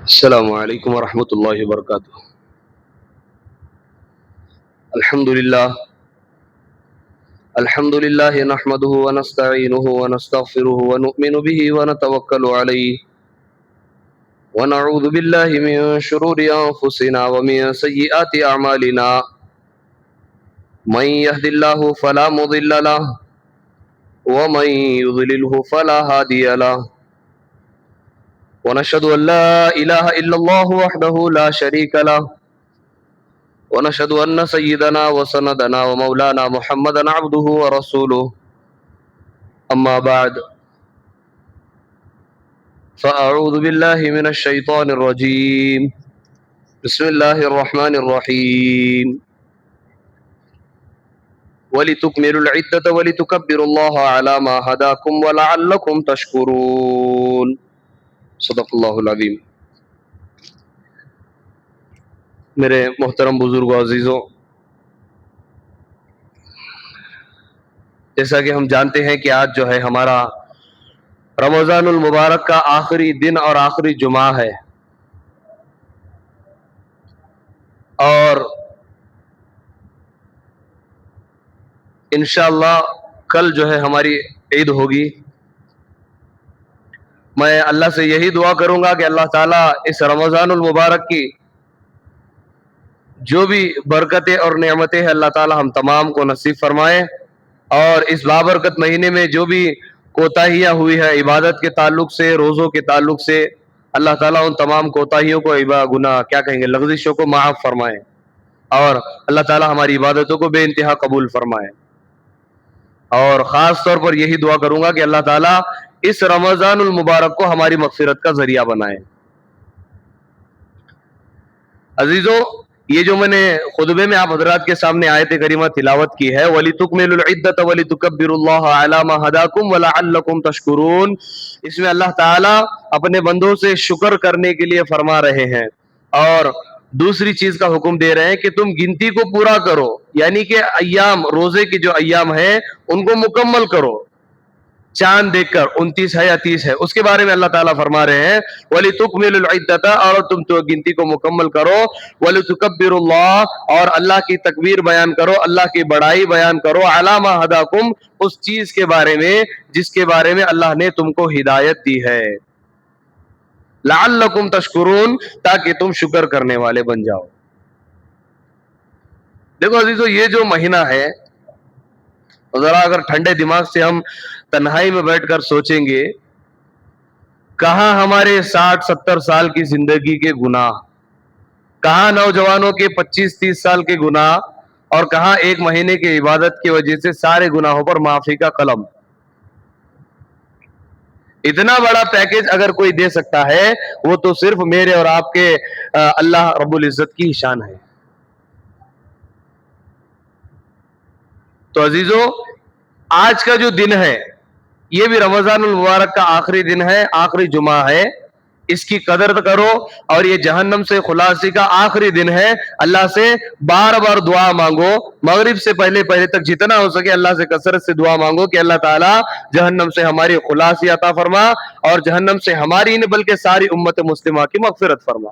السلام علیکم ورحمۃ اللہ وبرکاتہ۔ الحمد للہ نحمده ونستعینه ونستغفره ونؤمن به ونتوکل علیہ ونعوذ باللہ من شرور انفسنا ومن سیئات اعمالنا، من يهد الله فلا مضل له ومن يضلله فلا هادي له، ونشهد ان لا اله الا الله وحده لا شريك له، ونشهد ان سيدنا وسندنا ومولانا محمدا عبده ورسوله، اما بعد فاعوذ بالله من الشيطان الرجيم، بسم الله الرحمن الرحيم، ولتكملوا العدة ولتكبروا الله على ما هداكم ولعلكم تشكرون، صدق اللہ العظیم۔ میرے محترم بزرگوں، عزیزوں، جیسا کہ ہم جانتے ہیں کہ آج جو ہے ہمارا رمضان المبارک کا آخری دن اور آخری جمعہ ہے، اور انشاءاللہ کل جو ہے ہماری عید ہوگی۔ میں اللہ سے یہی دعا کروں گا کہ اللہ تعالیٰ اس رمضان المبارک کی جو بھی برکتیں اور نعمتیں ہیں اللہ تعالیٰ ہم تمام کو نصیب فرمائے، اور اس بابرکت مہینے میں جو بھی کوتاہیاں ہوئی ہے عبادت کے تعلق سے، روزوں کے تعلق سے، اللہ تعالیٰ ان تمام کوتاہیوں کو، گناہ کیا کہیں گے، لغزشوں کو معاف فرمائے، اور اللہ تعالیٰ ہماری عبادتوں کو بے انتہا قبول فرمائے۔ اور خاص طور پر یہی دعا کروں گا کہ اللہ تعالیٰ اس رمضان المبارک کو ہماری مغفرت کا ذریعہ بنائے۔ عزیزوں، یہ جو میں نے خطبے میں آپ حضرات کے سامنے آیت کریمہ تلاوت کی ہے، وَلِتُكْمِلُوا الْعِدَّةَ وَلِتُكَبِّرُوا اللَّهَ عَلَى مَا هَدَاكُمْ وَلَعَلَّكُمْ تَشْكُرُونَ، اس میں اللہ تعالیٰ اپنے بندوں سے شکر کرنے کے لیے فرما رہے ہیں، اور دوسری چیز کا حکم دے رہے ہیں کہ تم گنتی کو پورا کرو، یعنی کہ ایام، روزے کے جو ایام ہیں ان کو مکمل کرو۔ چاند دیکھ کر 29 ہے یا 30 ہے، اس کے بارے میں اللہ تعالیٰ فرما رہے ہیں وَلِتُكْمِلُوا الْعِدَّةَ، اور تم تو گنتی کو مکمل کرو، وَلِتُكَبِّرُوا اللَّهَ، اور اللہ کی تکبیر بیان کرو، اللہ کی بڑائی بیان کرو، عَلَى مَا هَدَاكُمْ، اس چیز کے بارے میں جس کے بارے میں اللہ نے تم کو ہدایت دی ہے، لَعَلَّكُمْ تَشْكُرُونَ، تاکہ تم شکر کرنے والے بن جاؤ۔ دیکھو عزیزو، یہ جو مہینہ ہے، ذرا اگر ٹھنڈے دماغ سے ہم تنہائی میں بیٹھ کر سوچیں گے، کہاں ہمارے 60-70 سال کی زندگی کے گناہ، کہاں نوجوانوں کے 25-30 سال کے گناہ، اور کہاں ایک مہینے کی عبادت کی وجہ سے سارے گناہوں پر معافی کا قلم۔ اتنا بڑا پیکیج اگر کوئی دے سکتا ہے، وہ تو صرف میرے اور آپ کے اللہ رب العزت کی شان ہے۔ تو عزیزو، آج کا جو دن ہے یہ بھی رمضان المبارک کا آخری دن ہے، آخری جمعہ ہے، اس کی قدر کرو، اور یہ جہنم سے خلاصی کا آخری دن ہے۔ اللہ سے بار بار دعا مانگو، مغرب سے پہلے تک جتنا ہو سکے اللہ سے کثرت سے دعا مانگو کہ اللہ تعالیٰ جہنم سے ہماری خلاصی عطا فرما، اور جہنم سے ہماری نہیں بلکہ ساری امت مسلمہ کی مغفرت فرما۔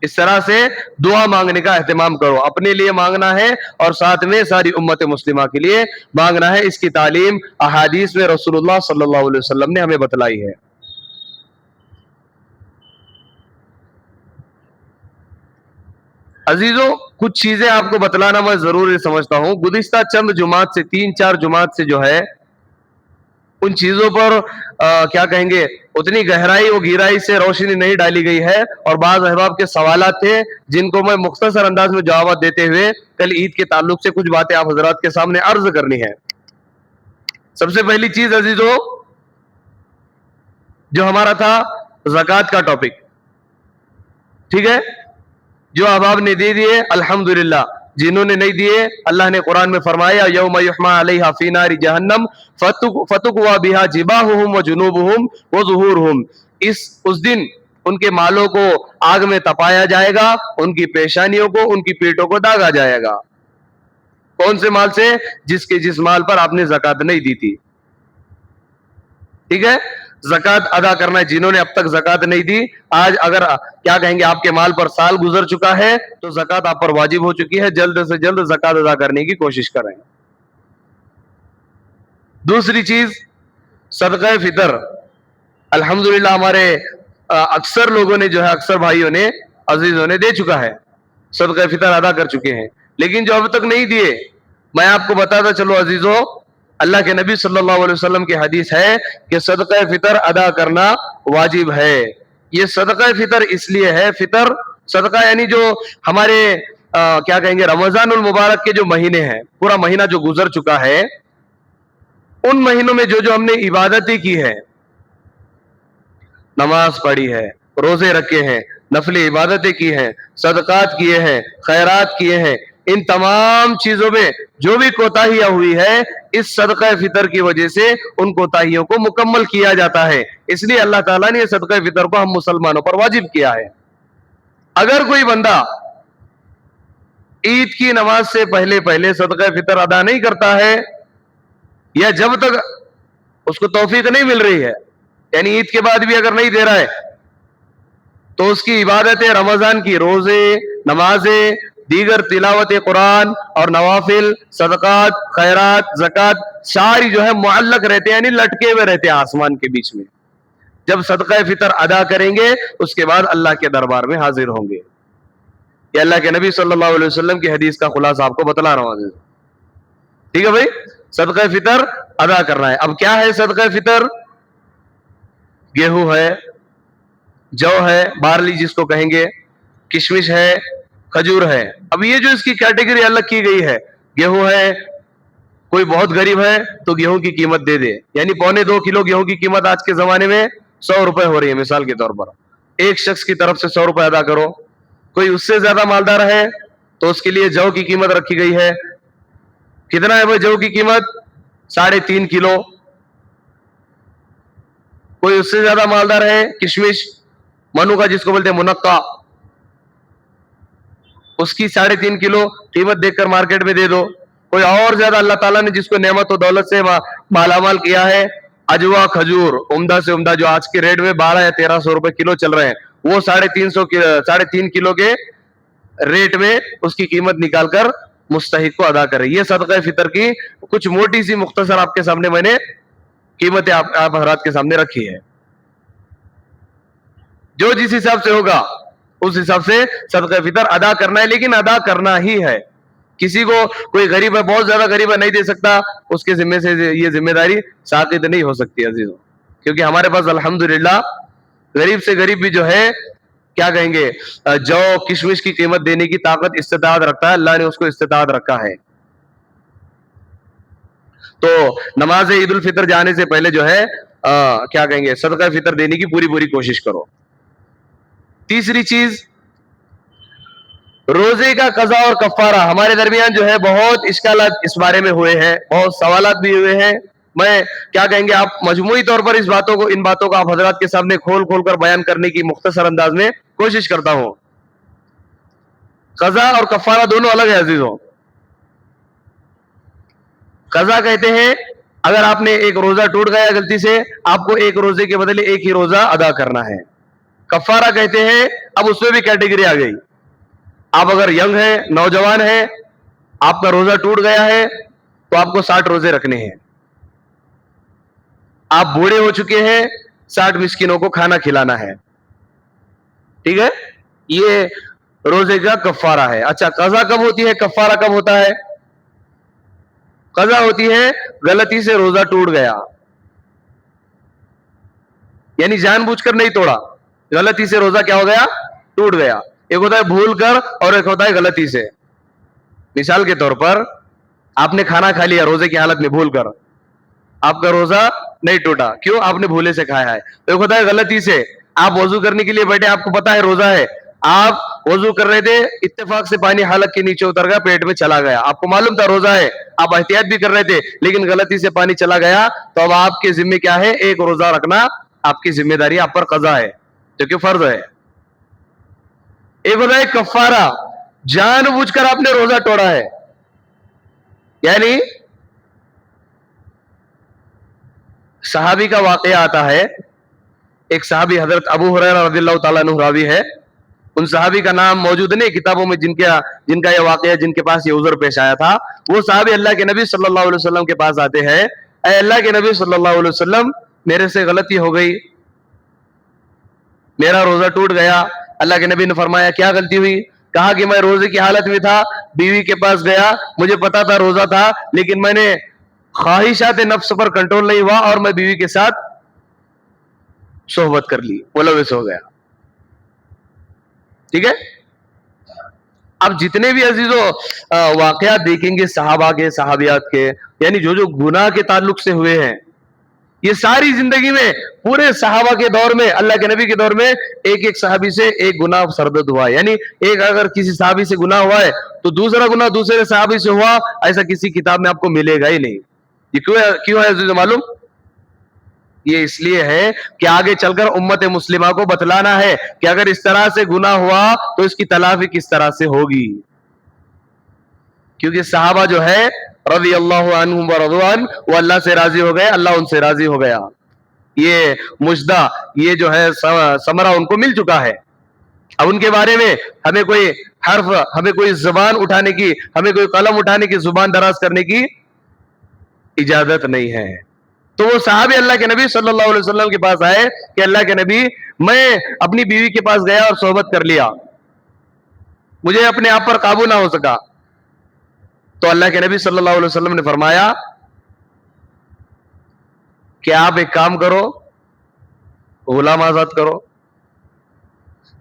اس طرح سے دعا مانگنے کا اہتمام کرو، اپنے لیے مانگنا ہے اور ساتھ میں ساری امت مسلمہ کے لیے مانگنا ہے۔ اس کی تعلیم احادیث میں رسول اللہ صلی اللہ علیہ وسلم نے ہمیں بتلائی ہے۔ عزیزوں، کچھ چیزیں آپ کو بتلانا میں ضروری سمجھتا ہوں۔ گزشتہ چند جمعات سے، 3-4 جمعات سے جو ہے ان چیزوں پر کیا کہیں گے، اتنی گہرائی و گہرائی سے روشنی نہیں ڈالی گئی ہے، اور بعض احباب کے سوالات تھے جن کو میں مختصر انداز میں جوابات دیتے ہوئے کل عید کے تعلق سے کچھ باتیں آپ حضرات کے سامنے عرض کرنی ہے۔ سب سے پہلی چیز عزیزو، جو ہمارا تھا زکوٰۃ کا ٹاپک، ٹھیک ہے، جو احباب نے دے دیے الحمدللہ، جنہوں نے نہیں دیے اللہ نے قرآن میں فرمایا یوم یحمى علیہا فی نار جہنم فتقوی بہا جباہہم وجنوبہم وظہورہم، اس دن ان کے مالوں کو آگ میں تپایا جائے گا، ان کی پیشانیوں کو، ان کی پیٹوں کو داغا جائے گا۔ کون سے مال سے؟ جس مال پر آپ نے زکات نہیں دی تھی. ٹھیک ہے، زکات ادا کرنا ہے. جنہوں نے اب تک زکات نہیں دی، آج اگر کیا کہیں گے آپ کے مال پر سال گزر چکا ہے تو زکات آپ پر واجب ہو چکی ہے. جلد سے جلد زکات ادا کرنے کی کوشش کریں. دوسری چیز صدقہ فطر. الحمدللہ ہمارے اکثر لوگوں نے جو ہے، اکثر بھائیوں نے، عزیزوں نے دے چکا ہے، صدقہ فطر ادا کر چکے ہیں. لیکن جو اب تک نہیں دیے، میں آپ کو بتاتا چلو عزیزوں، اللہ کے نبی صلی اللہ علیہ وسلم کی حدیث ہے کہ صدقہ فطر ادا کرنا واجب ہے. یہ صدقہ فطر اس لیے ہے، فطر صدقہ یعنی جو ہمارے کیا کہیں گے رمضان المبارک کے جو مہینے ہیں، پورا مہینہ جو گزر چکا ہے، ان مہینوں میں جو ہم نے عبادتیں کی ہے، نماز پڑھی ہے، روزے رکھے ہیں، نفل عبادتیں کی ہیں، صدقات کیے ہیں، خیرات کیے ہیں، ان تمام چیزوں میں جو بھی کوتاہیاں ہوئی ہے، اس صدقہ فطر کی وجہ سے ان کوتاہیوں کو مکمل کیا جاتا ہے. اس لیے اللہ تعالیٰ نے یہ صدقہ فطر کو ہم مسلمانوں پر واجب کیا ہے. اگر کوئی بندہ عید کی نماز سے پہلے صدقہ فطر ادا نہیں کرتا ہے، یا جب تک اس کو توفیق نہیں مل رہی ہے، یعنی عید کے بعد بھی اگر نہیں دے رہا ہے، تو اس کی عبادتیں رمضان کی، روزے، نمازیں، دیگر تلاوت قرآن اور نوافل، صدقات، خیرات، زکات، ساری جو ہے معلق رہتے ہیں، یعنی لٹکے ہوئے رہتے ہیں آسمان کے بیچ میں. جب صدقہ فطر ادا کریں گے اس کے بعد اللہ کے دربار میں حاضر ہوں گے. یہ اللہ کے نبی صلی اللہ علیہ وسلم کی حدیث کا خلاصہ آپ کو بتلا رہا ہوں. ٹھیک ہے بھائی، صدقہ فطر ادا کرنا ہے. اب کیا ہے صدقہ فطر؟ گیہوں ہے، جو ہے، بارلی جس کو کہیں گے، کشمش ہے، کھجور ہے. اب یہ جو اس کی کیٹیگری الگ کی گئی ہے، گیہوں ہے، کوئی بہت غریب ہے تو گیہوں کی قیمت دے دے، یعنی 1.25 کلو گیہوں کی قیمت آج کے زمانے میں 100 روپے ہو رہی ہے. مثال کے طور پر ایک شخص کی طرف سے 100 روپے ادا کرو. کوئی اس سے زیادہ مالدار ہے تو اس کے لیے جو کی قیمت رکھی گئی ہے. کتنا ہے بھائی جو کی قیمت؟ 3.5 کلو. کوئی اس سے زیادہ مالدار ہے، کشمش، منو کا جس کو بولتے ہیں منقع، اس کی 3.5 کلو قیمت دیکھ کر مارکیٹ میں دے دو. کوئی اور زیادہ اللہ تعالیٰ نے جس کو نعمت و دولت سے مالا مال کیا ہے، اجوا کھجور عمدہ سے عمدہ جو آج کے ریٹ میں 1200 یا 1300 روپے کلو چل رہے ہیں، وہ 3.5 کلو کے ریٹ میں اس کی قیمت نکال کر مستحق کو ادا کرے. یہ صدقہ فطر کی کچھ موٹی سی مختصر آپ کے سامنے میں نے قیمتیں آپ حضرات کے سامنے رکھی ہے. جو جس حساب سے ہوگا اس حساب سے صدقہ فطر ادا کرنا ہے، لیکن ادا کرنا ہی ہے. کسی کو کوئی غریب ہے، بہت زیادہ غریب ہے، نہیں دے سکتا، اس کے ذمہ سے یہ ذمہ داری ساقط نہیں ہو سکتی عزیزوں. کیونکہ ہمارے پاس الحمدللہ غریب سے غریب بھی جو ہے کیا کہیں گے جو کشمش کی قیمت دینے کی طاقت، استطاعت رکھتا ہے. اللہ نے اس کو استطاعت رکھا ہے. تو نماز عید الفطر جانے سے پہلے جو ہے کیا کہیں گے صدقہ فطر دینے کی پوری کوشش کرو. تیسری چیز روزے کا قضا اور کفارہ. ہمارے درمیان جو ہے بہت اشکالات اس بارے میں ہوئے ہیں، بہت سوالات بھی ہوئے ہیں. میں کیا کہیں گے آپ مجموعی طور پر ان باتوں کو آپ حضرات کے سامنے کھول کر بیان کرنے کی مختصر انداز میں کوشش کرتا ہوں. قضا اور کفارہ دونوں الگ ہے عزیزوں. قضا کہتے ہیں اگر آپ نے ایک روزہ ٹوٹ گیا غلطی سے، آپ کو ایک روزے کے بدلے ایک ہی روزہ ادا کرنا ہے. کفارہ کہتے ہیں اب اس میں بھی کیٹیگری آ گئی. آپ اگر ینگ ہیں، نوجوان ہیں، آپ کا روزہ ٹوٹ گیا ہے تو آپ کو 60 روزے رکھنے ہیں. آپ بوڑھے ہو چکے ہیں، 60 مسکینوں کو کھانا کھلانا ہے. ٹھیک ہے، یہ روزے کا کفارہ ہے. اچھا قضا کب ہوتی ہے، کفارہ کب ہوتا ہے؟ قضا ہوتی ہے غلطی سے روزہ ٹوٹ گیا، یعنی جان بوجھ کر نہیں توڑا، غلطی سے روزہ کیا ہو گیا؟ ٹوٹ گیا. ایک ہوتا ہے بھول کر اور ایک ہوتا ہے غلطی سے. مثال کے طور پر آپ نے کھانا کھا لیا روزے کی حالت میں بھول کر، آپ کا روزہ نہیں ٹوٹا، کیوں؟ آپ نے بھولے سے کھایا ہے. ایک ہوتا ہے غلطی سے، آپ وضو کرنے کے لیے بیٹھے، آپ کو پتا ہے روزہ ہے، آپ وضو کر رہے تھے، اتفاق سے پانی حلق کے نیچے اتر گیا، پیٹ میں چلا گیا، آپ کو معلوم تھا روزہ ہے، آپ احتیاط بھی کر رہے تھے، لیکن غلطی سے پانی چلا گیا، تو اب آپ کے ذمہ کیا ہے؟ ایک روزہ رکھنا آپ کی ذمہ داری، آپ پر قضا ہے جو کہ فرض ہے. ایک ہوتا ہے کفارہ، جان بوجھ کر آپ نے روزہ توڑا ہے، یعنی صحابی کا واقعہ آتا ہے، ایک صحابی حضرت ابو ہریرہ رضی اللہ تعالیٰ عنہ راوی ہے، ان صحابی کا نام موجود نہیں کتابوں میں، جن کا یہ واقعہ، جن کے پاس یہ عذر پیش آیا تھا. وہ صحابی اللہ کے نبی صلی اللہ علیہ وسلم کے پاس آتے ہیں، اے اللہ کے نبی صلی اللہ علیہ وسلم، میرے سے غلطی ہو گئی، میرا روزہ ٹوٹ گیا. اللہ کے نبی نے فرمایا کیا غلطی ہوئی؟ کہا کہ میں روزے کی حالت میں تھا، بیوی کے پاس گیا، مجھے پتا تھا روزہ تھا، لیکن میں نے خواہشات نفس پر کنٹرول نہیں ہوا اور میں بیوی کے ساتھ صحبت کر لی، ملوث ہو گیا. ٹھیک ہے. اب جتنے بھی عزیزو واقعات دیکھیں گے صحابہ کے، صحابیات کے، یعنی جو گناہ کے تعلق سے ہوئے ہیں، یہ ساری زندگی میں پورے صحابہ کے دور میں، اللہ کے نبی کے دور میں ایک ایک صحابی سے ایک گناہ سرزد ہوا ہے. یعنی ایک اگر کسی صحابی سے گناہ ہوا ہے تو دوسرا گناہ دوسرے صحابی سے ہوا، ایسا کسی کتاب میں آپ کو ملے گا ہی نہیں. یہ کیوں ہے عزیز معلوم؟ یہ اس لیے ہے کہ آگے چل کر امت مسلمہ کو بتلانا ہے کہ اگر اس طرح سے گناہ ہوا تو اس کی تلافی کس طرح سے ہوگی. کیونکہ صحابہ جو ہے رضی اللہ عنہم ورضوان، وہ اللہ سے راضی ہو گئے، اللہ ان سے راضی ہو گیا. یہ مجدہ، یہ جو ہے ثمرہ ان کو مل چکا ہے. اب ان کے بارے میں ہمیں کوئی حرف، ہمیں کوئی زبان اٹھانے کی، ہمیں کوئی قلم اٹھانے کی، زبان دراز کرنے کی اجازت نہیں ہے. تو وہ صحابی اللہ کے نبی صلی اللہ علیہ وسلم کے پاس آئے کہ اللہ کے نبی، میں اپنی بیوی کے پاس گیا اور صحبت کر لیا، مجھے اپنے آپ پر قابو نہ ہو سکا. تو اللہ کے نبی صلی اللہ علیہ وسلم نے فرمایا کہ آپ ایک کام کرو، غلام آزاد کرو.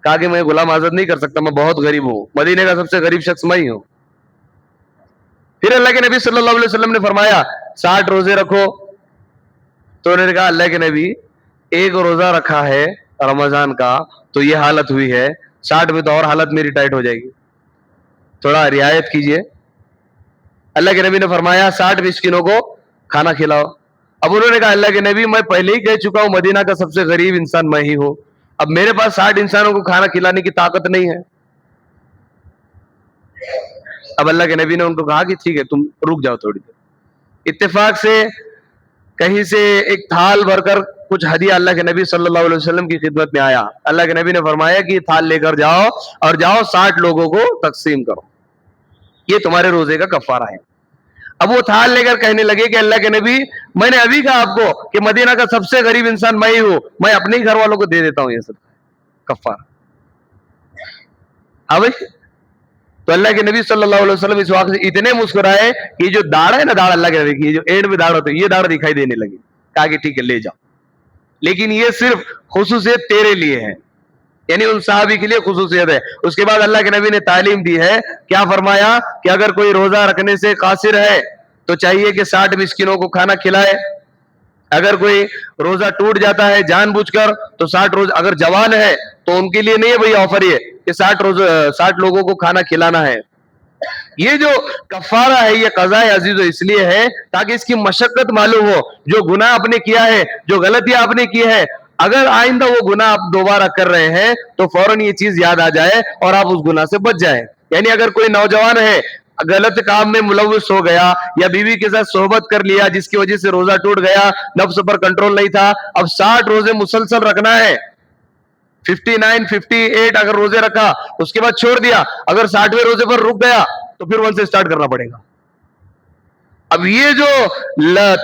کہا کہ میں غلام آزاد نہیں کر سکتا، میں بہت غریب ہوں، مدینے کا سب سے غریب شخص میں ہی ہوں. پھر اللہ کے نبی صلی اللہ علیہ وسلم نے فرمایا 60 روزے رکھو. تو انہوں نے کہا اللہ کے نبی، ایک روزہ رکھا ہے رمضان کا تو یہ حالت ہوئی ہے، 60 میں تو اور حالت میری ٹائٹ ہو جائے گی، تھوڑا رعایت کیجئے. اللہ کے نبی نے فرمایا 60 مسکینوں کو کھانا کھلاؤ. اب انہوں نے کہا اللہ کے نبی، میں پہلے ہی کہہ چکا ہوں مدینہ کا سب سے غریب انسان میں ہی ہوں، اب میرے پاس 60 انسانوں کو کھانا کھلانے کی طاقت نہیں ہے. اب اللہ کے نبی نے ان کو کہا کہ ٹھیک ہے، تم رک جاؤ تھوڑی دیر. اتفاق سے کہیں سے ایک تھال بھر کر کچھ ہدیہ اللہ کے نبی صلی اللہ علیہ وسلم کی خدمت میں آیا. اللہ کے نبی نے فرمایا کہ یہ تھال لے کر جاؤ اور جاؤ 60 لوگوں کو تقسیم کرو، یہ تمہارے روزے کا کفارہ ہے. اب وہ تھال لے کر کہنے لگے کہ اللہ کے نبی، میں نے ابھی کہا آپ کو کہ مدینہ کا سب سے غریب انسان میں ہی ہوں، میں اپنے ہی گھر والوں کو دے دیتا ہوں یہ سب کفارہ. اب تو اللہ کے نبی صلی اللہ علیہ وسلم اس واقعے سے اتنے مسکرائے کہ جو داڑھ ہے نا، داڑھ اللہ کے نبی کی جو اینڈ میں داڑھ ہوتی ہے، یہ داڑھ دکھائی دینے لگی. کہا کہ ٹھیک ہے لے جاؤ، لیکن یہ صرف خصوصیت تیرے لیے ہے، یعنی ان صحابی کے لیے خصوصیت ہے. اس کے بعد اللہ کے نبی نے تعلیم دی ہے، کیا فرمایا کہ اگر کوئی روزہ رکھنے سے قاصر ہے تو چاہیے کہ 60 مسکینوں کو کھانا کھلائے. اگر کوئی روزہ ٹوٹ جاتا ہے جان بوجھ کر تو 60 روزہ، اگر جوان ہے تو ان کے لیے نہیں ہے بھائی آفر یہ کہ 60 لوگوں کو کھانا کھلانا ہے. یہ جو کفارہ ہے، یہ قضاء عزیز اس لیے ہے تاکہ اس کی مشقت معلوم ہو. جو گناہ آپ نے کیا ہے، جو غلطیاں آپ نے کی ہے، اگر آئندہ وہ گناہ آپ دوبارہ کر رہے ہیں تو فوراً یہ چیز یاد آ جائے اور آپ اس گناہ سے بچ جائیں. یعنی اگر کوئی نوجوان ہے، غلط کام میں ملوث ہو گیا یا بیوی کے ساتھ صحبت کر لیا جس کی وجہ سے روزہ ٹوٹ گیا، نفس پر کنٹرول نہیں تھا، اب 60 روزے مسلسل رکھنا ہے، 59 58 اگر روزے رکھا اس کے بعد چھوڑ دیا، اگر 60ویں روزے پر رک گیا تو پھر 1 سے سٹارٹ کرنا پڑے گا. اب یہ جو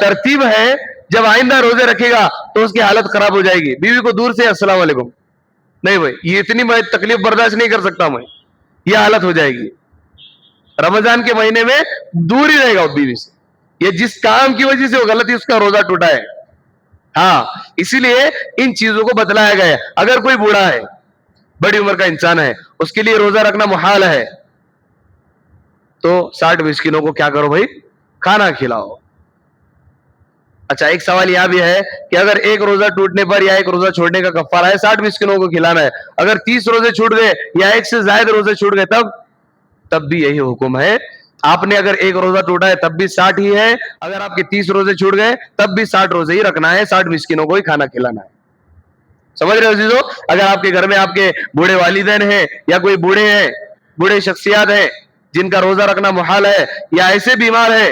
ترتیب ہے، جب آئندہ روزے رکھے گا تو اس کی حالت خراب ہو جائے گی. بیوی کو دور سے السلام علیکم، نہیں بھائی یہ اتنی میں تکلیف برداشت نہیں کر سکتا، میں یہ حالت ہو جائے گی. رمضان کے مہینے میں دور ہی رہے گا بیوی سے، یہ جس کام کی وجہ سے وہ غلطی اس کا روزہ ٹوٹا ہے. ہاں اسی لیے ان چیزوں کو بتلایا گیا ہے. اگر کوئی بوڑھا ہے، بڑی عمر کا انسان ہے، اس کے لیے روزہ رکھنا محال ہے تو 60 مسکینوں کو کیا کرو بھائی، کھانا کھلاؤ. اچھا ایک سوال یہاں بھی ہے کہ اگر ایک روزہ ٹوٹنے پر یا ایک روزہ چھوڑنے کا کفارہ ہے 60 مسکینوں کو کھلانا ہے، اگر 30 روزے چھوٹ گئے یا ایک سے زائد روزے چھوٹ گئے تب بھی یہی حکم ہے. آپ نے اگر ایک روزہ ٹوٹا ہے تب بھی 60 ہی ہے، اگر آپ کے 30 روزے چھوٹ گئے تب بھی 60 روزے ہی رکھنا ہے، 60 مسکینوں کو ہی کھانا کھلانا ہے. سمجھ رہے ہو عزیزو؟ اگر آپ کے گھر میں آپ کے بوڑھے والدین ہیں یا کوئی بوڑھے ہیں، بوڑھے شخصیات ہیں جن کا روزہ رکھنا محال ہے یا ایسے بیمار ہیں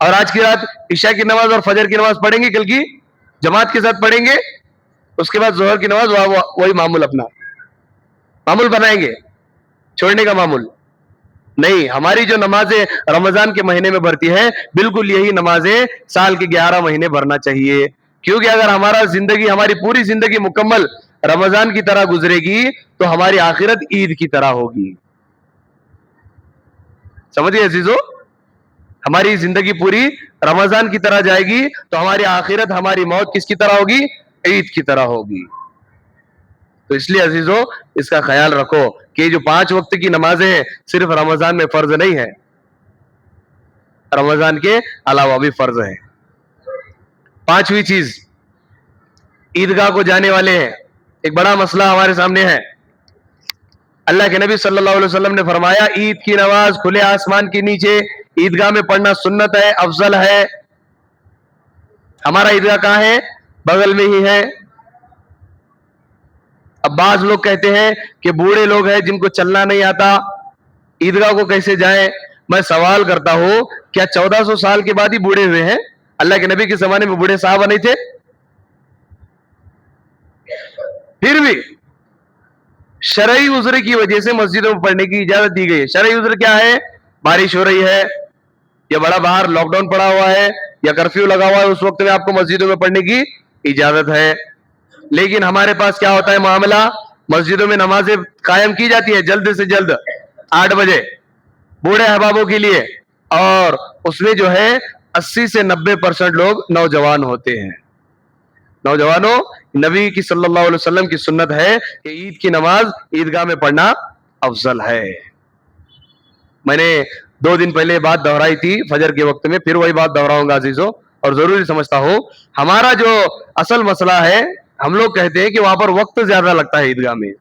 اور آج کی رات عشاء کی نماز اور فجر کی نماز پڑھیں گے، کل کی جماعت کے ساتھ پڑھیں گے، اس کے بعد ظہر کی نماز وہی معمول اپنا معمول بنائیں گے، چھوڑنے کا معمول نہیں. ہماری جو نمازیں رمضان کے مہینے میں بھرتی ہے، بالکل یہی نمازیں سال کے 11 مہینے بھرنا چاہیے. کیونکہ اگر ہماری پوری زندگی مکمل رمضان کی طرح گزرے گی تو ہماری آخرت عید کی طرح ہوگی. سمجھئے عزیزو، ہماری زندگی پوری رمضان کی طرح جائے گی تو ہماری آخرت، ہماری موت کس کی طرح ہوگی؟ عید کی طرح ہوگی. تو اس لیے عزیزو اس کا خیال رکھو کہ جو 5 وقت کی نمازیں ہیں صرف رمضان میں فرض نہیں ہے، رمضان کے علاوہ بھی فرض ہے. 5ویں چیز، عیدگاہ کو جانے والے ہیں. ایک بڑا مسئلہ ہمارے سامنے ہے. اللہ کے نبی صلی اللہ علیہ وسلم نے فرمایا عید کی نماز کھلے آسمان کے نیچے عیدگاہ میں پڑھنا سنت ہے، افضل ہے. ہمارا عیدگاہ کہاں ہے؟ بغل میں ہی ہے. اب بعض لوگ کہتے ہیں کہ بوڑھے لوگ ہیں جن کو چلنا نہیں آتا، عیدگاہ کو کیسے جائیں؟ میں سوال کرتا ہوں، کیا 1400 سال کے بعد ہی بوڑھے ہوئے ہیں؟ اللہ کے نبی کے زمانے میں بوڑھے صحابہ نہیں تھے؟ پھر بھی شرعی عذر کی وجہ سے مسجدوں میں پڑھنے کی اجازت دی گئی ہے. شرعی عذر کیا ہے؟ بارش ہو رہی ہے، یا بڑا باہر لاک ڈاؤن پڑا ہوا ہے، یا کرفیو لگا ہوا ہے، اس وقت میں آپ کو مسجدوں میں پڑھنے کی اجازت ہے. لیکن ہمارے پاس کیا ہوتا ہے معاملہ؟ مسجدوں میں نمازیں قائم کی جاتی ہے جلد سے جلد 8 بجے بوڑھے احبابوں کے لیے، اور اس میں جو ہے 80 سے 90% لوگ نوجوان ہوتے ہیں. نوجوانوں، نبی کی صلی اللہ علیہ وسلم کی سنت ہے کہ عید کی نماز عیدگاہ میں پڑھنا افضل ہے. میں نے 2 دن پہلے بات دہرائی تھی فجر کے وقت میں، پھر وہی بات دہراؤں گا عزیزوں، اور ضروری سمجھتا ہوں. ہمارا جو اصل مسئلہ ہے، ہم لوگ کہتے ہیں کہ وہاں پر وقت زیادہ لگتا ہے عیدگاہ میں.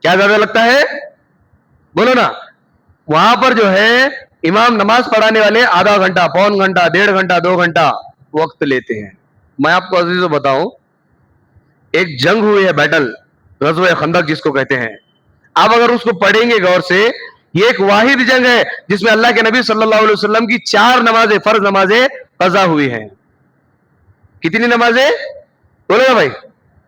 کیا زیادہ لگتا ہے؟ بولو نا. وہاں پر جو ہے امام نماز پڑھانے والے آدھا گھنٹہ، پون گھنٹہ، 1.5 گھنٹہ، 2 گھنٹہ وقت لیتے ہیں. میں آپ کو عزیزوں بتاؤں، ایک جنگ ہوئی ہے، بیٹل، غزوہ خندق جس کو کہتے ہیں. آپ اگر اس کو پڑھیں گے غور سے، یہ ایک واحد جنگ ہے جس میں اللہ کے نبی صلی اللہ علیہ وسلم کی 4 نمازیں، فرض نمازیں قضا ہوئی ہیں. کتنی نمازیں؟ بولو نا بھائی.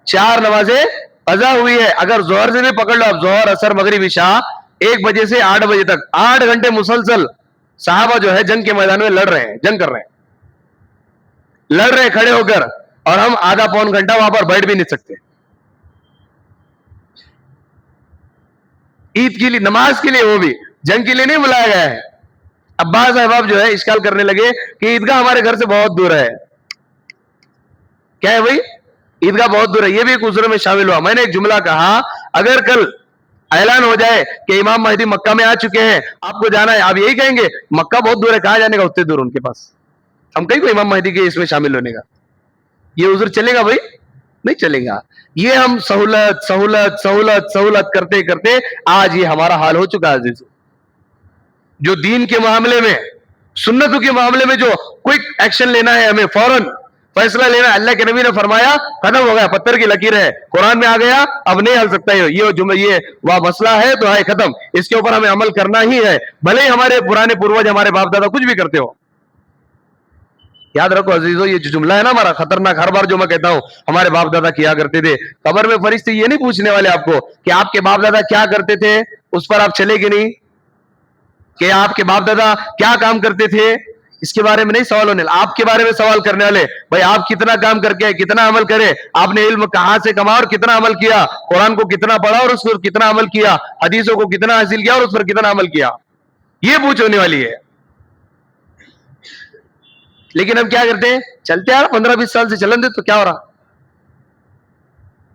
4 نمازیں قضا ہوئی ہے. اگر ظہر سے بھی پکڑ لو، اب ظہر، عصر، مغرب، عشاء، 1 بجے سے 8 بجے تک 8 گھنٹے مسلسل صحابہ جو ہے جنگ کے میدان میں لڑ رہے ہیں، جنگ کر رہے ہیں، لڑ رہے کھڑے ہو کر، اور ہم آدھا پون گھنٹہ وہاں پر بیٹھ بھی نہیں سکتے. عید کے لیے، نماز کے لیے، وہ بھی جنگ کے لیے نہیں بلایا گیا ہے. عباس احباب جو ہے اشکال کرنے لگے کہ عیدگاہ ہمارے گھر سے بہت دور ہے. کیا ہے بھائی؟ عیدگاہ بہت دور ہے. یہ بھی ایک عذر میں شامل ہوا. میں نے ایک جملہ کہا، اگر کل اعلان ہو جائے کہ امام مہدی مکہ میں آ چکے ہیں، آپ کو جانا ہے، آپ یہی کہیں گے مکہ بہت دور ہے، کہاں جانے کا، اتنے دور ان کے پاس. ہم کہیں گے امام مہدی کے اس میں شامل ہونے کا. یہ عذر چلے گا بھائی؟ نہیں چلے گا. یہ ہم سہولت سہولت سہولت سہولت کرتے کرتے آج یہ ہمارا حال ہو چکا ہے عزیزو. جو دین کے معاملے میں، سنتوں کے معاملے میں جو کوئک ایکشن لینا ہے، ہمیں فوراً فیصلہ لینا ہے. اللہ کے نبی نے فرمایا ختم ہو گیا، پتھر کی لکیر ہے، قرآن میں آ گیا، اب نہیں ہل سکتا. یہ مسئلہ ہے تو ہے ختم، اس کے اوپر ہمیں عمل کرنا ہی ہے، بھلے ہمارے پرانے پروج، ہمارے باپ دادا کچھ بھی کرتے ہو. یاد رکھو عزیزو، یہ جو جملہ ہے نا ہمارا خطرناک، ہر بار جو میں کہتا ہوں ہمارے باپ دادا کیا کرتے تھے، قبر میں فرشتے یہ نہیں پوچھنے والے آپ کو کہ آپ کے باپ دادا کیا کرتے تھے، اس پر آپ چلے کہ نہیں، کہ آپ کے باپ دادا کیا کام کرتے تھے، اس کے بارے میں نہیں سوال ہونے. آپ کے بارے میں سوال کرنے والے، بھائی آپ کتنا کام کر کے، کتنا عمل کرے، آپ نے علم کہاں سے کما اور کتنا عمل کیا، قرآن کو کتنا پڑھا اور اس پر کتنا عمل کیا، حدیثوں کو کتنا حاصل کیا اور اس پر کتنا عمل کیا، یہ پوچھ ہونے والی ہے. لیکن ہم کیا کرتے ہیں، چلتے آ رہا 15-20 سال سے چلن دے تو کیا ہو رہا.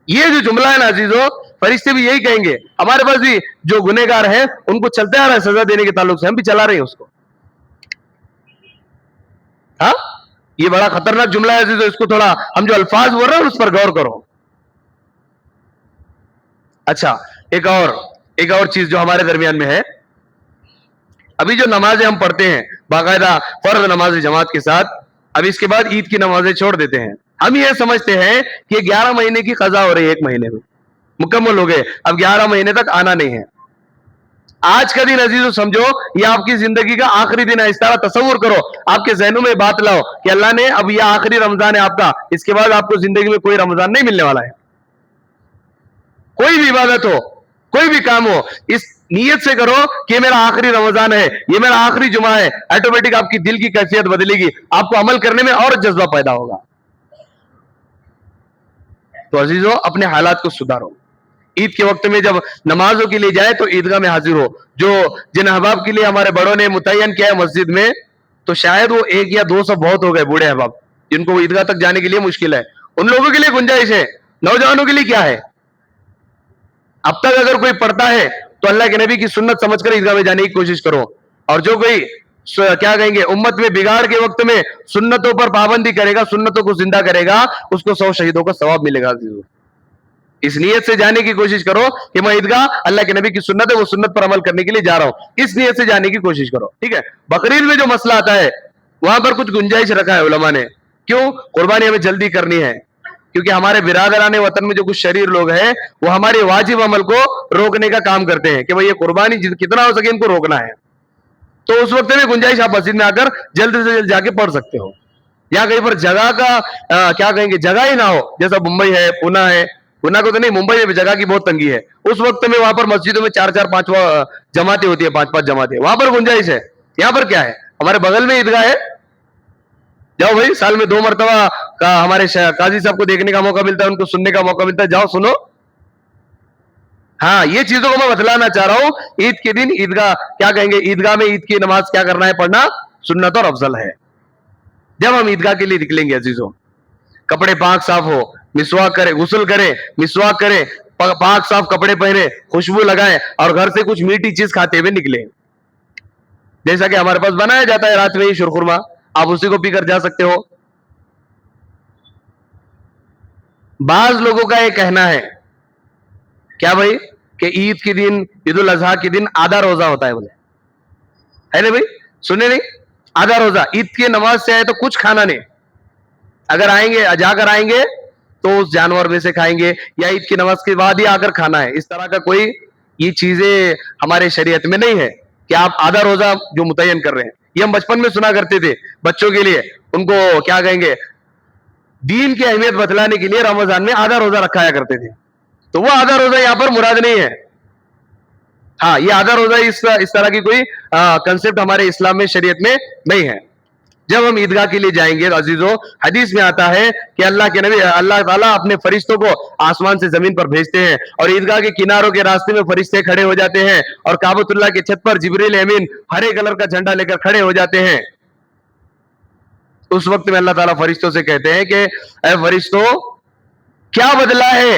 یہ جو جملہ ہے نا عزیزو، فرشتے بھی یہی کہیں گے. ہمارے پاس بھی جو گنہگار ہیں ان کو چلتے آ رہا ہے سزا دینے کے تعلق سے، ہم بھی چلا رہے ہیں اس کو. ہاں، یہ بڑا خطرناک جملہ ہے عزیزو، اس کو تھوڑا ہم جو الفاظ بول رہے ہیں اس پر غور کرو. اچھا، ایک اور چیز جو ہمارے درمیان میں ہے، ابھی جو نمازیں ہم پڑھتے ہیں باقاعدہ فرض نماز جماعت کے ساتھ، اب اس کے بعد عید کی نمازیں چھوڑ دیتے ہیں. ہم یہ سمجھتے ہیں کہ 11 مہینے کی قضا ہو رہی ہے، 1 مہینے میں مکمل ہو گئے، اب 11 مہینے تک آنا نہیں ہے. آج کا دن عزیزو سمجھو یہ آپ کی زندگی کا آخری دن ہے. اس طرح تصور کرو, آپ کے ذہنوں میں بات لاؤ کہ اللہ نے اب یہ آخری رمضان ہے آپ کا, اس کے بعد آپ کو زندگی میں کوئی رمضان نہیں ملنے والا ہے. کوئی بھی عبادت ہو, کوئی بھی کام ہو, اس نیت سے کرو کہ میرا آخری رمضان ہے, یہ میرا آخری جمعہ ہے. آٹومیٹک آپ کی دل کی کیفیت بدلے گی, آپ کو عمل کرنے میں اور جذبہ پیدا ہوگا. تو عزیزو اپنے حالات کو سدھارو. عید کے وقت میں جب نمازوں کے لیے جائے تو عیدگاہ میں حاضر ہو. جو جن احباب کے لیے ہمارے بڑوں نے متعین کیا ہے مسجد میں, تو شاید وہ 1 یا 2 سب بہت ہو گئے بوڑھے احباب جن کو عیدگاہ تک جانے کے لیے مشکل ہے. ان لوگوں کے لیے گنجائش ہے. نوجوانوں کے لیے کیا ہے, اب تک اگر کوئی پڑھتا ہے تو اللہ کے نبی کی سنت سمجھ کر عیدگاہ میں جانے کی کوشش کرو. اور جو کوئی کیا کہیں گے امت میں بگاڑ کے وقت میں سنتوں پر پابندی کرے گا, سنتوں کو زندہ کرے گا, اس کو 100 شہیدوں کا ثواب ملے گا. اس نیت سے جانے کی کوشش کرو کہ میں عیدگاہ اللہ کے نبی کی سنت ہے وہ سنت پر عمل کرنے کے لیے جا رہا ہوں. اس نیت سے جانے کی کوشش کرو. ٹھیک ہے. بقرعید میں جو مسئلہ آتا ہے وہاں پر کچھ گنجائش رکھا ہے علماء نے. کیوں؟ قربانی ہمیں جلدی کرنی ہے, کیونکہ ہمارے برادران وطن میں جو کچھ شریر لوگ ہیں وہ ہمارے واجب عمل کو روکنے کا کام کرتے ہیں کہ بھئی یہ قربانی کتنا ہو سکے ان کو روکنا ہے. تو اس وقت میں گنجائش آپ مسجد میں آ کر جلد سے جلد جا کے پڑھ سکتے ہو. یا کہیں پر جگہ کا کیا کہیں گے جگہ ہی نہ ہو, جیسا ممبئی ہے, پونا ہے, پونا کو تو نہیں, ممبئی میں جگہ کی بہت تنگی ہے, اس وقت میں وہاں پر مسجدوں میں 4-4 5 جماعتیں ہوتی ہیں, 5-5 جماعتیں, وہاں پر گنجائش ہے. یہاں پر کیا ہے, ہمارے بغل میں عیدگاہ ہے, جاؤ بھائی, سال میں 2 مرتبہ کا ہمارے قاضی صاحب کو دیکھنے کا موقع ملتا ہے, ان کو سننے کا موقع ملتا ہے, جاؤ سنو. ہاں, یہ چیزوں کو میں بتلانا چاہ رہا ہوں. عید کے دن عیدگاہ کیا کہیں گے, عیدگاہ میں عید کی نماز کیا کرنا ہے, پڑھنا سنت اور افضل ہے. جب ہم عیدگاہ کے لیے نکلیں گے عزیزوں, کپڑے پاک صاف ہو, مسواک کرے, غسل کرے, مسواک کرے, پاک صاف کپڑے پہنے, خوشبو لگائیں اور گھر سے کچھ میٹھی چیز کھاتے ہوئے نکلے. جیسا کہ ہمارے پاس بنایا جاتا ہے رات میں ہی شرخرما, آپ اسی کو پی کر جا سکتے ہو. بعض لوگوں کا یہ کہنا ہے کیا بھائی کہ عید کے دن, عید الاضحیٰ کے دن آدھا روزہ ہوتا ہے, بولے ہے نا بھائی, سنے نہیں, آدھا روزہ. عید کی نماز سے آئے تو کچھ کھانا نہیں, اگر آئیں گے جا کر آئیں گے تو اس جانور میں سے کھائیں گے, یا عید کی نماز کے بعد ہی آ کر کھانا ہے. اس طرح کا کوئی یہ چیزیں ہمارے شریعت میں نہیں ہے کہ آپ آدھا روزہ جو متعین کر رہے ہیں. یہ ہم بچپن میں سنا کرتے تھے بچوں کے لیے, ان کو کیا کہیں گے دین کی اہمیت بتلانے کے لیے رمضان میں آدھا روزہ رکھایا کرتے تھے. تو وہ آدھا روزہ یہاں پر مراد نہیں ہے. ہاں, یہ آدھا روزہ اس طرح کی کوئی کنسپٹ ہمارے اسلام میں شریعت میں نہیں ہے. جب ہم عیدگاہ کے لیے جائیں گے عزیزو, حدیث میں آتا ہے کہ اللہ کے نبی اللہ تعالیٰ اپنے فرشتوں کو آسمان سے زمین پر بھیجتے ہیں, اور عیدگاہ کے کناروں کے راستے میں فرشتے کھڑے ہو جاتے ہیں, اور کعبۃ اللہ کے چھت پر جبریل امین ہرے کلر کا جھنڈا لے کر کھڑے ہو جاتے ہیں. اس وقت میں اللہ تعالیٰ فرشتوں سے کہتے ہیں کہ اے فرشتوں, کیا بدلہ ہے,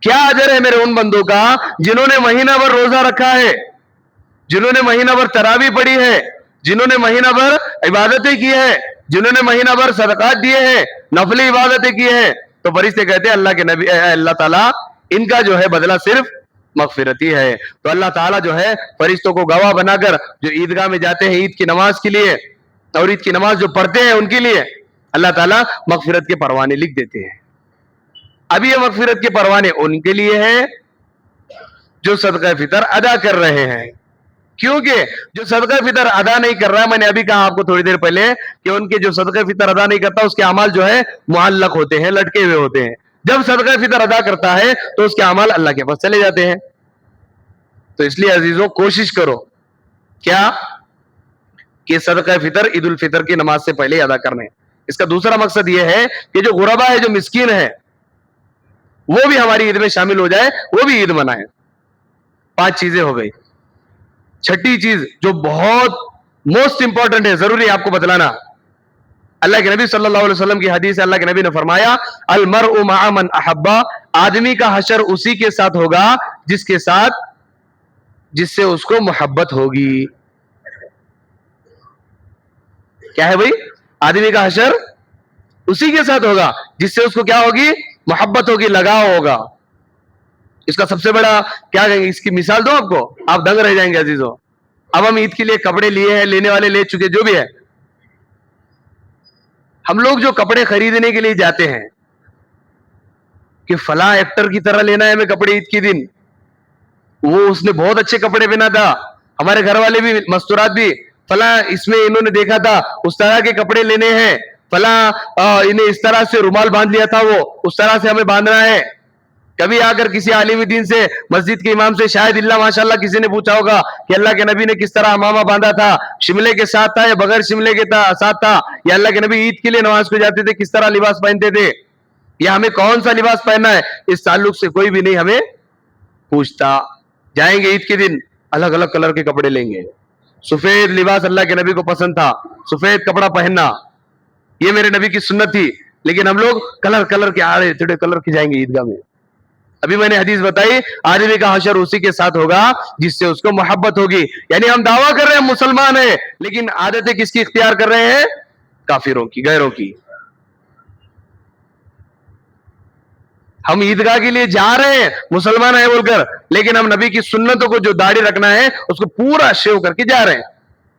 کیا اجر ہے میرے ان بندوں کا جنہوں نے مہینہ بھر روزہ رکھا ہے, جنہوں نے مہینہ بھر تراویح پڑھی ہے, جنہوں نے مہینہ بھر عبادتیں کی ہے, جنہوں نے مہینہ بھر صدقات دیے ہیں, نفلی عبادتیں کی ہیں. تو فرشتے کہتے ہیں اللہ کے نبی اے اللہ تعالیٰ, ان کا جو ہے بدلہ صرف مغفرت ہی ہے. تو اللہ تعالیٰ جو ہے فرشتوں کو گواہ بنا کر جو عیدگاہ میں جاتے ہیں عید کی نماز کے لیے, اور عید کی نماز جو پڑھتے ہیں ان کے لیے اللہ تعالیٰ مغفرت کے پروانے لکھ دیتے ہیں. اب یہ مغفرت کے پروانے ان کے لیے ہیں جو صدقہ فطر ادا کر رہے ہیں, کیونکہ جو صدقہ فطر ادا نہیں کر رہا ہے, میں نے ابھی کہا آپ کو تھوڑی دیر پہلے کہ ان کے جو صدقہ فطر ادا نہیں کرتا اس کے اعمال جو ہے معلق ہوتے ہیں, لٹکے ہوئے ہوتے ہیں. جب صدقہ فطر ادا کرتا ہے تو اس کے اعمال اللہ کے پاس چلے جاتے ہیں. تو اس لیے عزیزوں کوشش کرو کیا کہ صدقہ فطر عید الفطر کی نماز سے پہلے ادا کرنے. اس کا دوسرا مقصد یہ ہے کہ جو غربا ہے, جو مسکین ہے, وہ بھی ہماری عید میں شامل ہو جائے, وہ بھی عید منائے. 5 چیزیں ہو گئی. چھٹی چیز جو بہت موسٹ امپورٹنٹ ہے, ضروری ہے آپ کو بتلانا, اللہ کے نبی صلی اللہ علیہ وسلم کی حدیث ہے. اللہ کے نبی نے فرمایا المرء مع من احبا, آدمی کا حشر اسی کے ساتھ ہوگا جس سے اس کو محبت ہوگی. کیا ہے بھائی, آدمی کا حشر اسی کے ساتھ ہوگا جس سے اس کو کیا ہوگی, محبت ہوگی, لگاؤ ہوگا. اس کا سب سے بڑا کیا کہیں گے, اس کی مثال دو آپ کو, آپ دنگ رہ جائیں گے عزیزوں. اب ہم عید کے لیے کپڑے لیے ہیں, لینے والے لے چکے, جو بھی ہے, ہم لوگ جو کپڑے خریدنے کے لیے جاتے ہیں کہ فلاں ایکٹر کی طرح لینا ہے ہمیں کپڑے عید کے دن, وہ اس نے بہت اچھے کپڑے پہنا تھا, ہمارے گھر والے بھی مستورات بھی فلاں اس میں انہوں نے دیکھا تھا اس طرح کے کپڑے لینے ہیں، فلاں انہیں اس طرح سے رومال باندھ لیا تھا، وہ اس طرح سے ہمیں باندھنا ہے. کبھی آ کر کسی عالم دین سے، مسجد کے امام سے شاید اللہ ماشاءاللہ کسی نے پوچھا ہوگا کہ اللہ کے نبی نے کس طرح امامہ باندھا تھا، شملے کے ساتھ تھا یا بغیر شملے کے ساتھ تھا، یا اللہ کے نبی عید کے لیے نماز کو جاتے تھے کس طرح لباس پہنتے تھے، یا ہمیں کون سا لباس پہننا ہے، اس تعلق سے کوئی بھی نہیں ہمیں پوچھتا. جائیں گے عید کے دن الگ الگ کلر کے کپڑے لیں گے. سفید لباس اللہ کے نبی کو پسند تھا، سفید کپڑا پہننا یہ میرے نبی کی سنت تھی، لیکن ہم لوگ کلر کے آڑے تھوڑے کلر کے جائیں گے عیدگاہ میں. ابھی میں نے حدیث بتائی آدمی کا حشر اسی کے ساتھ ہوگا جس سے اس کو محبت ہوگی. یعنی ہم دعویٰ کر رہے ہیں ہم مسلمان ہیں، لیکن عادتیں کس کی اختیار کر رہے ہیں؟ کافروں کی، غیروں کی. ہم عیدگاہ کے لیے جا رہے ہیں مسلمان ہیں بول کر، لیکن ہم نبی کی سنتوں کو جو داڑھی رکھنا ہے اس کو پورا شیو کر کے جا رہے ہیں.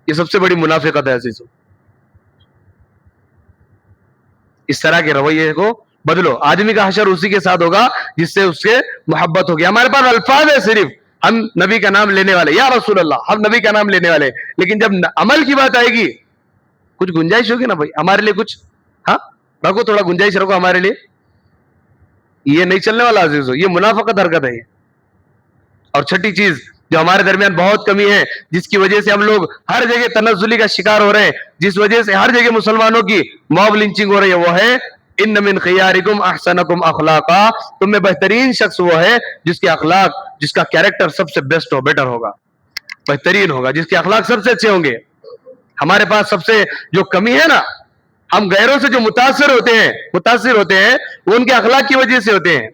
یہ سب سے بڑی منافقت ہے عزیزو. اس طرح کے رویے کو بدلو. آدمی کا حشر اسی کے ساتھ ہوگا جس سے اس سے محبت ہوگی. ہمارے پاس الفاظ ہے صرف، ہم نبی کا نام لینے والے، یا رسول اللہ، ہم نبی کا نام لینے والے، لیکن جب عمل کی بات آئے گی کچھ گنجائش ہوگی نا بھائی ہمارے لیے کچھ، ہاں رکھو تھوڑا گنجائش رکھو ہمارے لیے. یہ نہیں چلنے والا عزیزو، یہ منافقت حرکت ہے. اور چھٹی چیز جو ہمارے درمیان بہت کمی ہے، جس کی وجہ سے ہم لوگ ہر جگہ تنزلی کا شکار ہو رہے ہیں، جس وجہ سے ہر جگہ مسلمانوں کی موب لنچنگ ہو رہی ہے، وہ ہے ان من خیارکم احسنکم اخلاقا. تم میں بہترین شخص وہ ہے جس کے اخلاق، جس کا کیریکٹر سب سے بیسٹ ہو، بیٹر ہوگا، بہترین ہوگا، جس کے اخلاق سب سے اچھے ہوں گے. ہمارے پاس سب سے جو کمی ہے نا، ہم غیروں سے جو متاثر ہوتے ہیں وہ ان کے اخلاق کی وجہ سے ہوتے ہیں.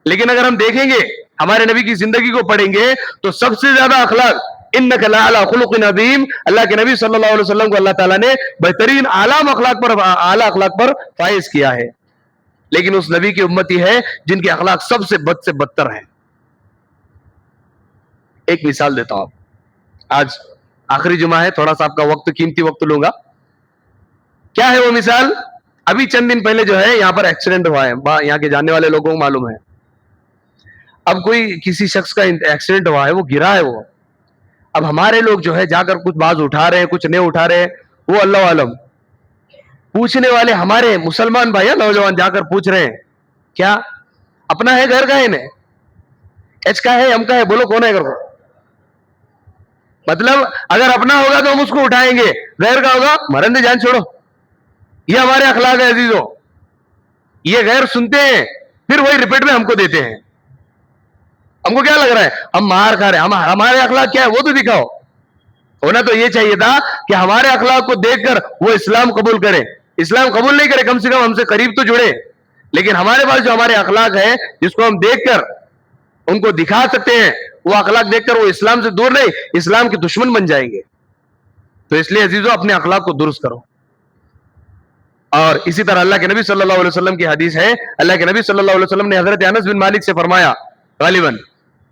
لیکن اگر ہم دیکھیں گے ہمارے نبی کی زندگی کو پڑھیں گے تو سب سے زیادہ اخلاق انک لعلی خلق عظیم، اللہ کے نبی صلی اللہ علیہ وسلم کو اللہ تعالیٰ نے بہترین اعلیٰ اخلاق پر فائز کیا ہے. لیکن اس نبی کی امتی ہے جن کے اخلاق سب سے بد سے بدتر ہیں. ایک مثال دیتا ہوں. آج آخری جمعہ ہے، تھوڑا سا آپ کا وقت، قیمتی وقت لوں گا. کیا ہے وہ مثال؟ ابھی چند دن پہلے جو ہے یہاں پر ایکسیڈنٹ ہوا ہے، یہاں کے جاننے والے لوگوں کو معلوم ہے. اب کوئی کسی شخص کا ایکسیڈنٹ ہوا ہے، وہ گرا ہے وہ. اب ہمارے لوگ جو ہے جا کر کچھ باز اٹھا رہے ہیں، کچھ نہیں اٹھا رہے ہیں، وہ اللہ عالم. پوچھنے والے ہمارے مسلمان بھائی نوجوان جا کر پوچھ رہے ہیں کیا اپنا ہے گھر کا ہے، نا ایچ کا ہے، ایم کا ہے، بولو کون ہے گھر کو. مطلب اگر اپنا ہوگا تو ہم اس کو اٹھائیں گے، غیر کا ہوگا مرندے جان چھوڑو. یہ ہمارے اخلاق ہے عزیزو. یہ غیر سنتے ہیں پھر وہی ریپیٹ میں ہم کو دیتے ہیں. ہم کو کیا لگ رہا ہے ہم مار کھا رہے ہیں؟ ہمارے اخلاق کیا ہے وہ تو دکھاؤ. ہونا تو یہ چاہیے تھا کہ ہمارے اخلاق کو دیکھ کر وہ اسلام قبول کرے. اسلام قبول نہیں کرے کم سے کم ہم سے قریب تو جڑے. لیکن ہمارے پاس جو ہمارے اخلاق ہے جس کو ہم دیکھ کر ان کو دکھا سکتے ہیں، وہ اخلاق دیکھ کر وہ اسلام سے دور نہیں، اسلام کے دشمن بن جائیں گے. تو اس لیے عزیزو اپنے اخلاق کو درست کرو. اور اسی طرح اللہ کے نبی صلی اللہ علیہ وسلم کی حدیث ہے، اللہ کے نبی صلی اللہ علیہ وسلم نے حضرت انس بن مالک سے فرمایا غالباً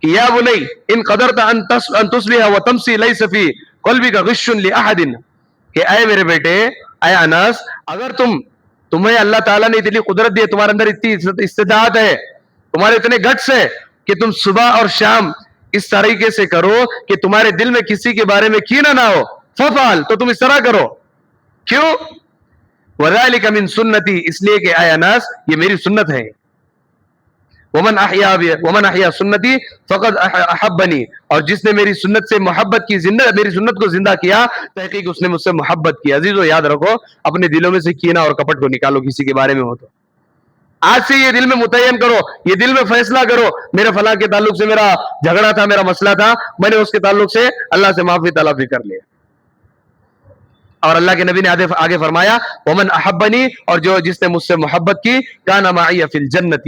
کہ یا بنی ان قدرت ان تصبح وتمسی لیس فی قلبک غش لاحد، کہ اے میرے بیٹے، اے انس، اگر تمہیں اللہ تعالیٰ نے اتنی قدرت دی ہے، تمہارے اندر اتنی استطاعت ہے، تمہارے اتنے گٹس ہے کہ تم صبح اور شام اس طریقے سے کرو کہ تمہارے دل میں کسی کے بارے میں کینہ نہ ہو، ففعل، تو تم اس طرح کرو. کیوں؟ وذالک من سنتی، اس لیے کہ اے انس یہ میری سنت ہے. ومن احیا سنتی فقد احبنی، اور جس نے میری سنت سے محبت کی، میری سنت کو زندہ کیا، تحقیق اس نے مجھ سے محبت کی. عزیزو یاد رکھو اپنے دلوں میں سے کینہ اور کپٹ کو نکالو کسی کے بارے میں ہو تو. آج سے یہ دل میں متعین کرو، یہ دل میں فیصلہ کرو، میرے فلاں کے تعلق سے میرا جھگڑا تھا، میرا مسئلہ تھا، میں نے اس کے تعلق سے اللہ سے معافی طلب کر لیا. اور اللہ کے نبی نے آگے فرمایا ومن احبنی، اور جس نے مجھ سے محبت کی، کان معی فی الجنت،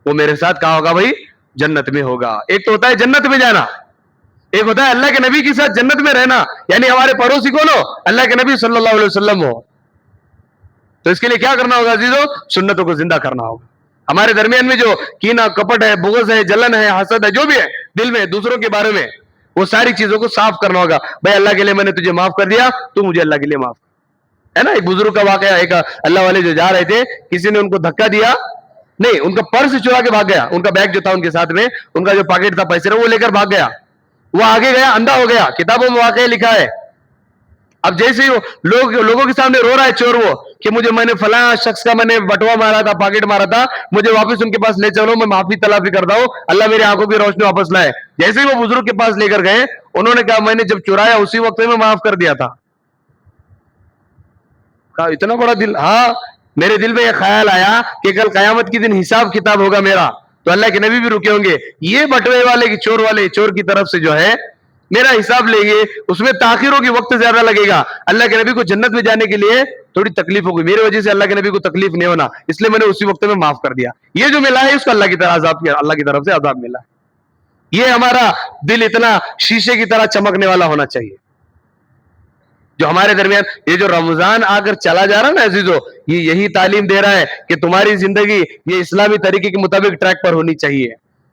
وہ میرے ساتھ کہا ہوگا بھائی جنت میں ہوگا. ایک تو ہوتا ہے جنت میں جانا، ایک ہوتا ہے اللہ کے نبی کے ساتھ جنت میں رہنا. یعنی ہمارے پڑوسی کون ہو؟ اللہ کے نبی صلی اللہ علیہ وسلم ہو. تو اس کے لیے کیا کرنا ہوگا عزیزو؟ سنتوں کو زندہ کرنا ہوگا. ہمارے درمیان میں جو کینہ، کپٹ ہے، بغض ہے، جلن ہے، حسد ہے، جو بھی ہے دل میں دوسروں کے بارے میں، وہ ساری چیزوں کو صاف کرنا ہوگا. بھائی اللہ کے لیے میں نے تجھے معاف کر دیا، تو مجھے اللہ کے لیے معاف ہے نا. ایک بزرگ کا واقعہ، ایک اللہ والے جو جا رہے تھے، کسی نے ان کو دھکا دیا، نہیں ان کا پرس چرا کے بھاگ گیا، ان کا بیگ جو تھا ان کے ساتھ میں، ان کا جو پاکٹ تھا پیسے وہ لے کر بھاگ گیا. وہ آگے گیا اندھا ہو گیا, کتابوں میں واقعہ لکھا ہے. اب جیسے ہی لوگوں کے سامنے رو رہا ہے چور وہ کہ میں نے فلاں شخص کا میں نے بٹوا مارا تھا, پاکٹ مارا تھا, مجھے واپس ان کے پاس لے چلو, میں معافی تلافی کرتا ہوں, اللہ میری آنکھوں کی روشنی واپس لائے. جیسے ہی وہ بزرگ کے پاس لے کر گئے, انہوں نے کہا میں نے جب چرایا اسی وقت میں معاف کر دیا تھا. کہا اتنا بڑا دل, ہاں میرے دل میں یہ خیال آیا کہ کل قیامت کی دن حساب کتاب ہوگا میرا, تو اللہ کے نبی بھی رکے ہوں گے, یہ بٹوے والے کی چور کی طرف سے جو ہے میرا حساب لیں گے, اس میں تاخیر ہوگی, وقت زیادہ لگے گا, اللہ کے نبی کو جنت میں جانے کے لیے تھوڑی تکلیف ہوگی, میری وجہ سے اللہ کے نبی کو تکلیف نہیں ہونا, اس لیے میں نے اسی وقت میں معاف کر دیا. یہ جو ملا ہے اس کو اللہ کی طرف سے عذاب ملا. یہ ہمارا دل اتنا شیشے کی طرح چمکنے والا ہونا چاہیے جو ہمارے درمیان. یہ جو رمضان آ کر چلا جا رہا نا عزیزو, یہ یہی تعلیم دے رہا ہے کہ تمہاری زندگی یہ اسلامی طریقے کے مطابق ٹریک پر ہونی چاہیے.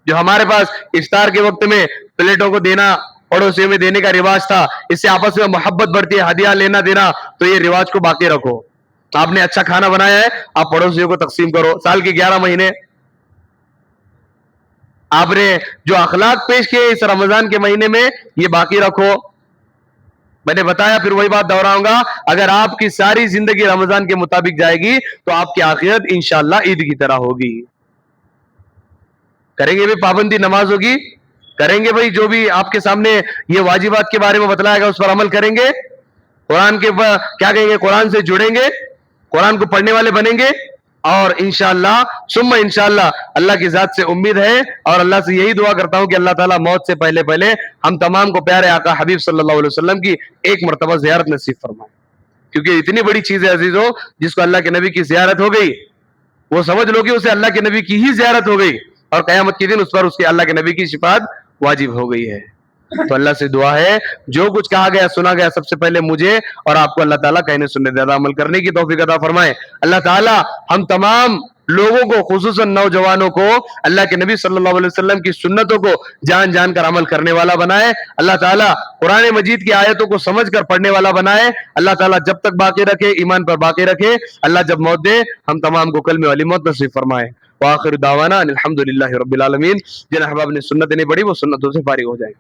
جو ہمارے پاس افطار کے وقت میں پلیٹوں کو دینا, پڑوسیوں میں دینے کا رواج تھا, اس سے آپس میں محبت بڑھتی ہے, ہدیہ لینا دینا, تو یہ رواج کو باقی رکھو. آپ نے اچھا کھانا بنایا ہے, آپ پڑوسیوں کو تقسیم کرو. سال کے 11 مہینے آپ نے جو اخلاق پیش کیے اس رمضان کے مہینے میں, یہ باقی رکھو. میں نے بتایا, پھر وہی بات دہراؤں گا, اگر آپ کی ساری زندگی رمضان کے مطابق جائے گی تو آپ کی آخرت انشاءاللہ عید کی طرح ہوگی. کریں گے بھی پابندی, نماز ہوگی, کریں گے بھائی جو بھی آپ کے سامنے یہ واجبات کے بارے میں بتلایا گا اس پر عمل کریں گے, قرآن کے کیا کہیں گے, قرآن سے جڑیں گے, قرآن کو پڑھنے والے بنیں گے, اور انشاءاللہ ثم انشاءاللہ اللہ کی ذات سے امید ہے اور اللہ سے یہی دعا کرتا ہوں کہ اللہ تعالیٰ موت سے پہلے ہم تمام کو پیارے آقا حبیب صلی اللہ علیہ وسلم کی ایک مرتبہ زیارت نصیب فرمائے. کیونکہ اتنی بڑی چیز ہے عزیزو, جس کو اللہ کے نبی کی زیارت ہو گئی وہ سمجھ لو کہ اسے اللہ کے نبی کی ہی زیارت ہو گئی, اور قیامت کے دن اس پر اس کے اللہ کے نبی کی شفاعت واجب ہو گئی ہے. تو اللہ سے دعا ہے جو کچھ کہا گیا سنا گیا سب سے پہلے مجھے اور آپ کو اللہ تعالیٰ کہنے سننے زیادہ عمل کرنے کی توفیق عطا فرمائے. اللہ تعالیٰ ہم تمام لوگوں کو, خصوصاً نوجوانوں کو, اللہ کے نبی صلی اللہ علیہ وسلم کی سنتوں کو جان جان کر عمل کرنے والا بنائے. اللہ تعالیٰ قرآن مجید کی آیتوں کو سمجھ کر پڑھنے والا بنائے. اللہ تعالیٰ جب تک باقی رکھے, ایمان پر باقی رکھے. اللہ جب موت دے ہم تمام کو کلمے والی موت نصیب فرمائے. وآخر دعوانا الحمدللہ رب العالمین. جن احباب نے سنتیں نہیں پڑھی وہ سنتوں سے فارغ ہو جائیں.